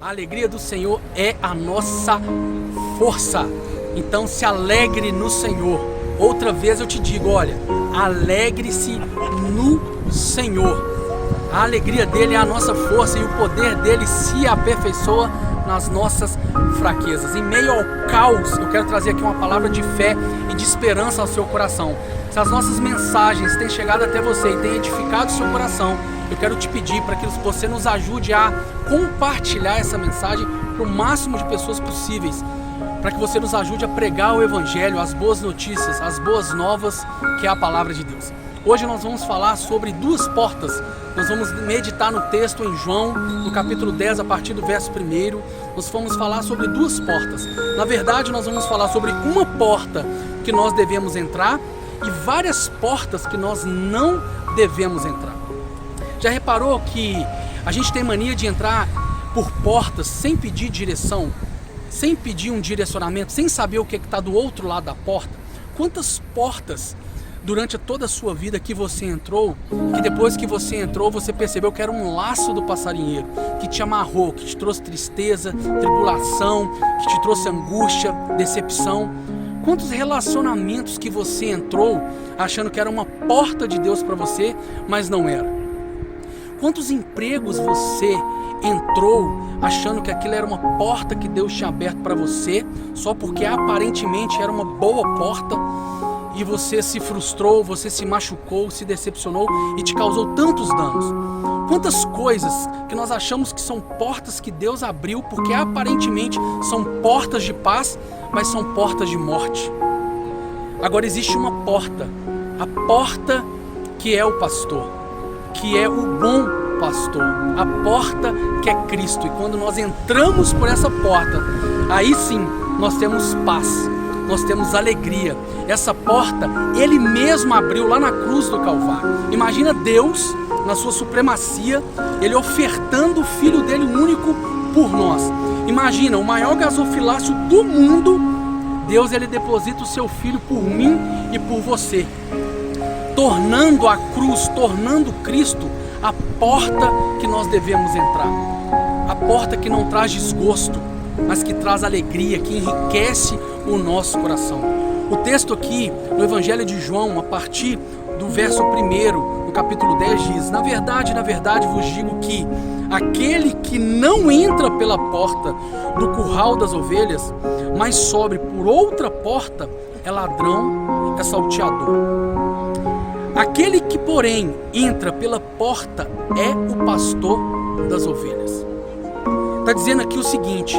A alegria do Senhor é a nossa força. Então se alegre no Senhor. Outra vez eu te digo, olha, alegre-se no Senhor. A alegria dele é a nossa força e o poder dele se aperfeiçoa nas nossas fraquezas. Em meio ao caos, eu quero trazer aqui uma palavra de fé e de esperança ao seu coração. Se as nossas mensagens têm chegado até você e têm edificado o seu coração, eu quero te pedir para que você nos ajude a compartilhar essa mensagem para o máximo de pessoas possíveis, para que você nos ajude a pregar o Evangelho, as boas notícias, as boas novas, que é a palavra de Deus. Hoje nós vamos falar sobre duas portas. Nós vamos meditar no texto em João, no capítulo 10, a partir do verso 1. Nós vamos falar sobre duas portas. Na verdade, nós vamos falar sobre uma porta que nós devemos entrar e várias portas que nós não devemos entrar. Já reparou que a gente tem mania de entrar por portas sem pedir direção, sem pedir um direcionamento, sem saber o que está do outro lado da porta? Quantas portas durante toda a sua vida que você entrou, que depois que você entrou você percebeu que era um laço do passarinheiro, que te amarrou, que te trouxe tristeza, tribulação, que te trouxe angústia, decepção? Quantos relacionamentos que você entrou achando que era uma porta de Deus para você, mas não era? Quantos empregos você entrou achando que aquilo era uma porta que Deus tinha aberto para você, só porque aparentemente era uma boa porta, e você se frustrou, você se machucou, se decepcionou e te causou tantos danos? Quantas coisas que nós achamos que são portas que Deus abriu porque aparentemente são portas de paz, mas são portas de morte. Agora existe uma porta, a porta que é o pastor, que é o bom pastor, a porta que é Cristo. E quando nós entramos por essa porta, aí sim nós temos paz, nós temos alegria. Essa porta Ele mesmo abriu lá na cruz do Calvário. Imagina Deus na sua supremacia, Ele ofertando o Filho dele único por nós. Imagina o maior gasofilácio do mundo, Deus ele deposita o seu Filho por mim e por você, tornando a cruz, tornando Cristo a porta que nós devemos entrar. A porta que não traz desgosto, mas que traz alegria, que enriquece o nosso coração. O texto aqui no Evangelho de João, a partir do verso 1, no capítulo 10, diz: na verdade vos digo que aquele que não entra pela porta do curral das ovelhas, mas sobe por outra porta, é ladrão, é salteador. Aquele que, porém, entra pela porta é o pastor das ovelhas. Está dizendo aqui o seguinte,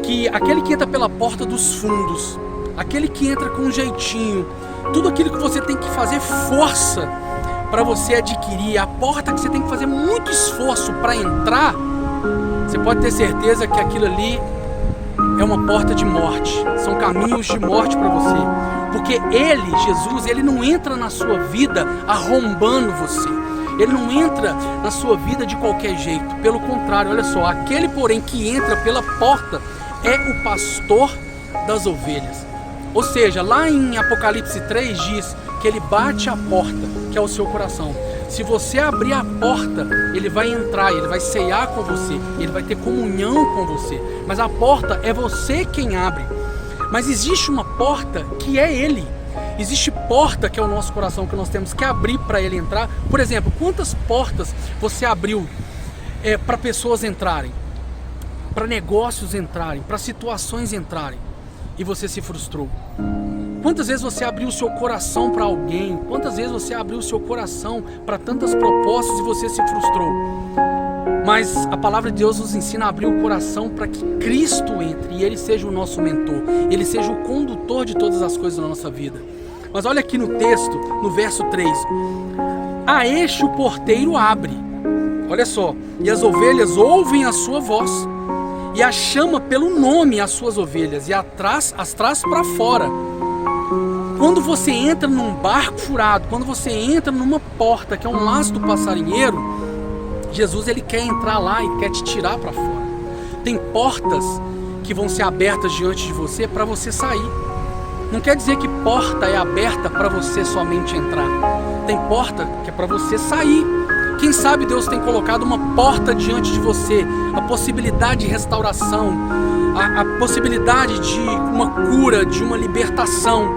que aquele que entra pela porta dos fundos, aquele que entra com um jeitinho, tudo aquilo que você tem que fazer força para você adquirir, a porta que você tem que fazer muito esforço para entrar, você pode ter certeza que aquilo ali é uma porta de morte, são caminhos de morte para você. Porque Ele, Jesus, Ele não entra na sua vida arrombando você. Ele não entra na sua vida de qualquer jeito. Pelo contrário, olha só, aquele porém que entra pela porta é o pastor das ovelhas. Ou seja, lá em Apocalipse 3 diz que Ele bate a porta, que é o seu coração. Se você abrir a porta, Ele vai entrar, Ele vai ceiar com você, Ele vai ter comunhão com você. Mas a porta é você quem abre. Mas existe uma porta que é Ele. Existe porta que é o nosso coração, que nós temos que abrir para Ele entrar. Por exemplo, quantas portas você abriu para pessoas entrarem, para negócios entrarem, para situações entrarem, e você se frustrou? Quantas vezes você abriu o seu coração para alguém? Quantas vezes você abriu o seu coração para tantas propostas e você se frustrou? Mas a palavra de Deus nos ensina a abrir o coração para que Cristo entre e Ele seja o nosso mentor, Ele seja o condutor de todas as coisas na nossa vida. Mas olha aqui no texto, no verso 3: a este o porteiro abre, olha só, e as ovelhas ouvem a sua voz, e a chama pelo nome as suas ovelhas, e as traz para fora. Quando você entra num barco furado, quando você entra numa porta que é um laço do passarinheiro, Jesus ele quer entrar lá e quer te tirar para fora. Tem portas que vão ser abertas diante de você para você sair. Não quer dizer que porta é aberta para você somente entrar. Tem porta que é para você sair, Quem sabe Deus tem colocado uma porta diante de você, a possibilidade de restauração, a possibilidade de uma cura, de uma libertação,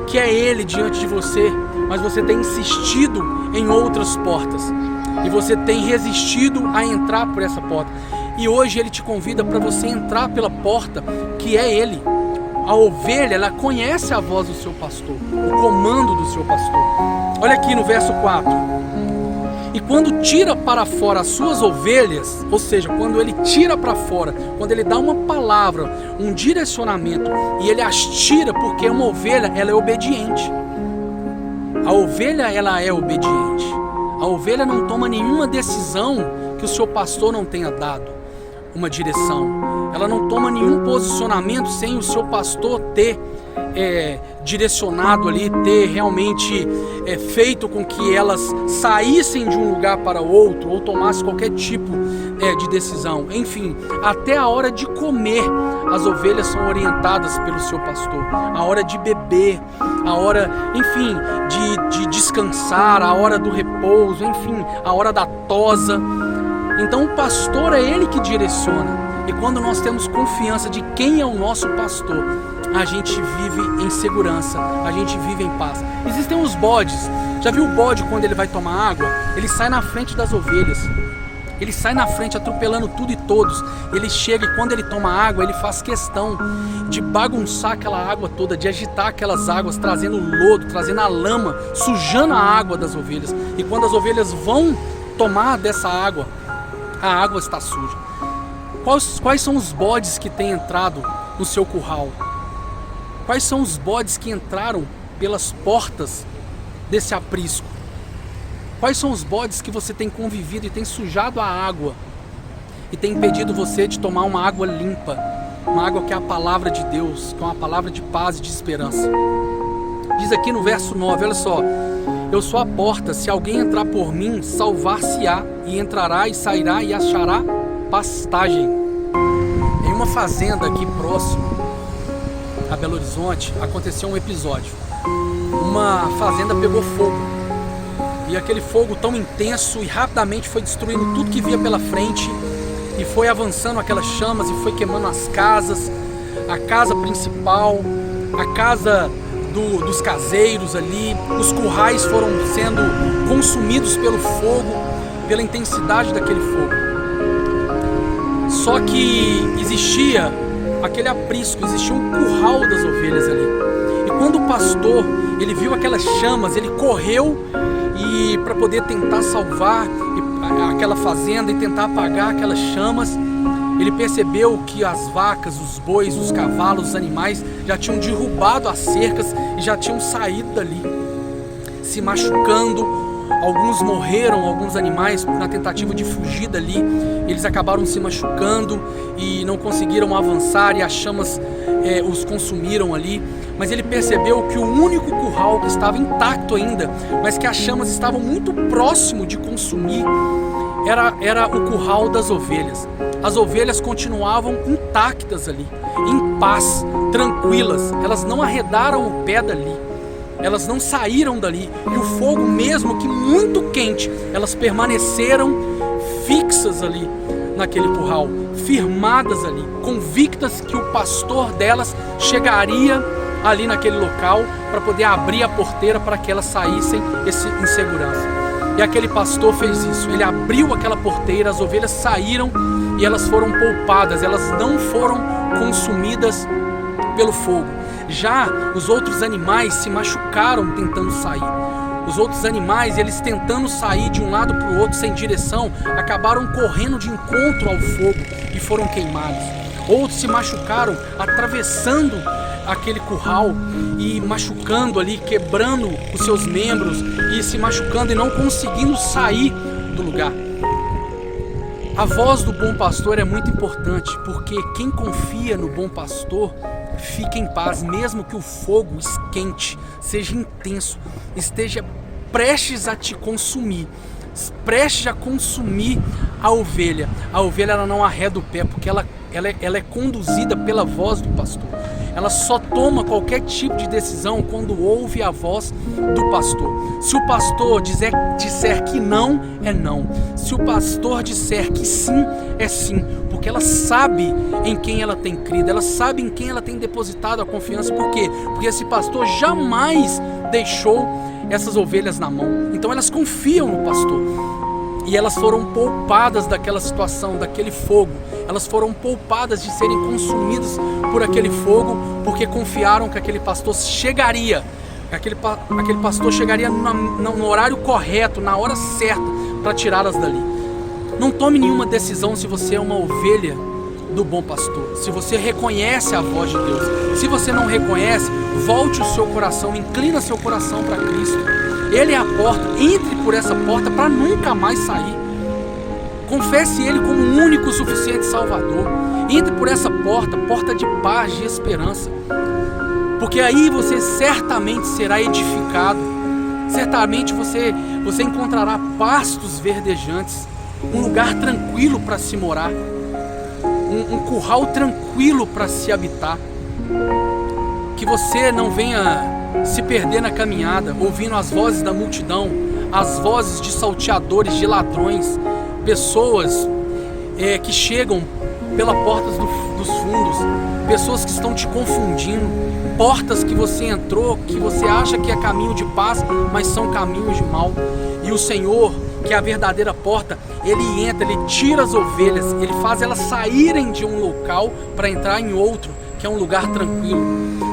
que é Ele diante de você, mas você tem insistido em outras portas e você tem resistido a entrar por essa porta. E hoje Ele te convida para você entrar pela porta que é Ele. A ovelha, ela conhece a voz do seu pastor, o comando do seu pastor. Olha aqui no verso 4. E quando tira para fora as suas ovelhas, ou seja, quando ele tira para fora, quando ele dá uma palavra, um direcionamento, e ele as tira, porque uma ovelha, ela é obediente. A ovelha, ela é obediente. A ovelha não toma nenhuma decisão que o seu pastor não tenha dado uma direção. Ela não toma nenhum posicionamento sem o seu pastor ter direcionado ali, ter realmente feito com que elas saíssem de um lugar para outro ou tomassem qualquer tipo de decisão. Enfim, até a hora de comer, as ovelhas são orientadas pelo seu pastor. A hora de beber, a hora, enfim, de descansar, a hora do repouso, enfim, a hora da tosa. Então o pastor é ele que direciona. E quando nós temos confiança de quem é o nosso pastor, a gente vive em segurança, a gente vive em paz. Existem os bodes. Já viu o bode quando ele vai tomar água? Ele sai na frente das ovelhas. Ele sai na frente atropelando tudo e todos. Ele chega e quando ele toma água, ele faz questão de bagunçar aquela água toda, de agitar aquelas águas, trazendo lodo, trazendo a lama, sujando a água das ovelhas. E quando as ovelhas vão tomar dessa água, a água está suja. Quais são os bodes que têm entrado no seu curral? Quais são os bodes que entraram pelas portas desse aprisco? Quais são os bodes que você tem convivido e tem sujado a água e tem impedido você de tomar uma água limpa, uma água que é a palavra de Deus, que é uma palavra de paz e de esperança? Diz aqui no verso 9, olha só: eu sou a porta, se alguém entrar por mim, salvar-se-á, e entrará e sairá e achará pastagem. Em uma fazenda aqui próximo a Belo Horizonte, aconteceu um episódio. Uma fazenda pegou fogo, e aquele fogo tão intenso e rapidamente foi destruindo tudo que via pela frente, e foi avançando aquelas chamas e foi queimando as casas, a casa principal, a casa dos caseiros ali, os currais foram sendo consumidos pelo fogo, pela intensidade daquele fogo. Só que existia aquele aprisco, existia um curral das ovelhas ali. E quando o pastor, ele viu aquelas chamas, ele correu e para poder tentar salvar aquela fazenda e tentar apagar aquelas chamas, ele percebeu que as vacas, os bois, os cavalos, os animais já tinham derrubado as cercas e já tinham saído dali, se machucando. Alguns morreram, alguns animais, na tentativa de fugir dali. Eles acabaram se machucando e não conseguiram avançar, e as chamas os consumiram ali. Mas ele percebeu que o único curral que estava intacto ainda, mas que as chamas estavam muito próximo de consumir, era o curral das ovelhas. As ovelhas continuavam intactas ali, em paz, tranquilas. Elas não arredaram o pé dali, elas não saíram dali. E o fogo, mesmo que muito quente, elas permaneceram fixas ali naquele curral, firmadas ali, convictas que o pastor delas chegaria ali naquele local para poder abrir a porteira para que elas saíssem em segurança. E aquele pastor fez isso. Ele abriu aquela porteira, as ovelhas saíram e elas foram poupadas, elas não foram consumidas pelo fogo. Já os outros animais se machucaram tentando sair. Os outros animais, eles tentando sair de um lado para o outro sem direção, acabaram correndo de encontro ao fogo e foram queimados. Outros se machucaram atravessando aquele curral e machucando ali, quebrando os seus membros e se machucando e não conseguindo sair do lugar. A voz do bom pastor é muito importante, porque quem confia no bom pastor fica em paz, mesmo que o fogo esquente, seja intenso, esteja prestes a te consumir, prestes a consumir a ovelha. A ovelha, ela não arreda o pé, porque ela é conduzida pela voz do pastor. ela só toma qualquer tipo de decisão quando ouve a voz do pastor. Se o pastor disser que não, é não. Se o pastor disser que sim, é sim. Porque ela sabe em quem ela tem crido, ela sabe em quem ela tem depositado a confiança. Por quê? Porque esse pastor jamais deixou essas ovelhas na mão. Então elas confiam no pastor. E elas foram poupadas daquela situação, daquele fogo. Elas foram poupadas de serem consumidas por aquele fogo, porque confiaram que aquele pastor chegaria. Aquele pastor chegaria no horário correto, na hora certa, para tirá-las dali. Não tome nenhuma decisão se você é uma ovelha do bom pastor. Se você reconhece a voz de Deus. Se você não reconhece, volte o seu coração, inclina seu coração para Cristo. Ele é a porta, entre por essa porta para nunca mais sair. Confesse Ele como o único e suficiente Salvador. Entre por essa porta, porta de paz, de esperança. Porque aí você certamente será edificado. Certamente você encontrará pastos verdejantes. Um lugar tranquilo para se morar. Um curral tranquilo para se habitar. Que você não venha se perder na caminhada, ouvindo as vozes da multidão, as vozes de salteadores, de ladrões, pessoas que chegam pela porta dos fundos, pessoas que estão te confundindo, portas que você entrou, que você acha que é caminho de paz, mas são caminhos de mal. E o Senhor, que é a verdadeira porta, Ele entra, Ele tira as ovelhas, Ele faz elas saírem de um local para entrar em outro, que é um lugar tranquilo.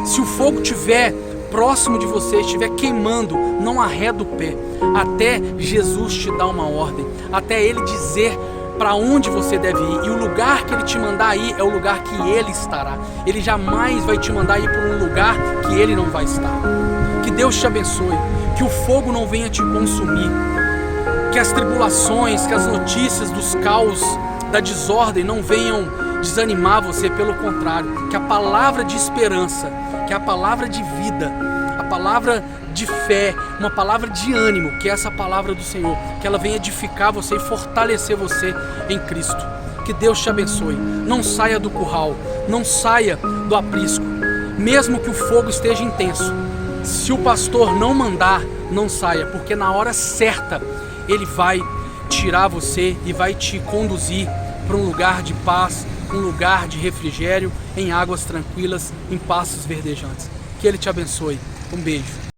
Se o fogo estiver próximo de você, estiver queimando, não arreda o pé, até Jesus te dar uma ordem, até Ele dizer para onde você deve ir. E o lugar que Ele te mandar ir é o lugar que Ele estará. Ele jamais vai te mandar ir para um lugar que Ele não vai estar. Que Deus te abençoe, que o fogo não venha te consumir, que as tribulações, que as notícias dos caos, da desordem não venham desanimar você, pelo contrário, que a palavra de esperança, que a palavra de vida, a palavra de fé, uma palavra de ânimo, que é essa palavra do Senhor, que ela venha edificar você e fortalecer você em Cristo. Que Deus te abençoe. Não saia do curral, não saia do aprisco, mesmo que o fogo esteja intenso. Se o pastor não mandar, não saia, porque na hora certa Ele vai tirar você e vai te conduzir para um lugar de paz, um lugar de refrigério, em águas tranquilas, em pastos verdejantes. Que Ele te abençoe. Um beijo.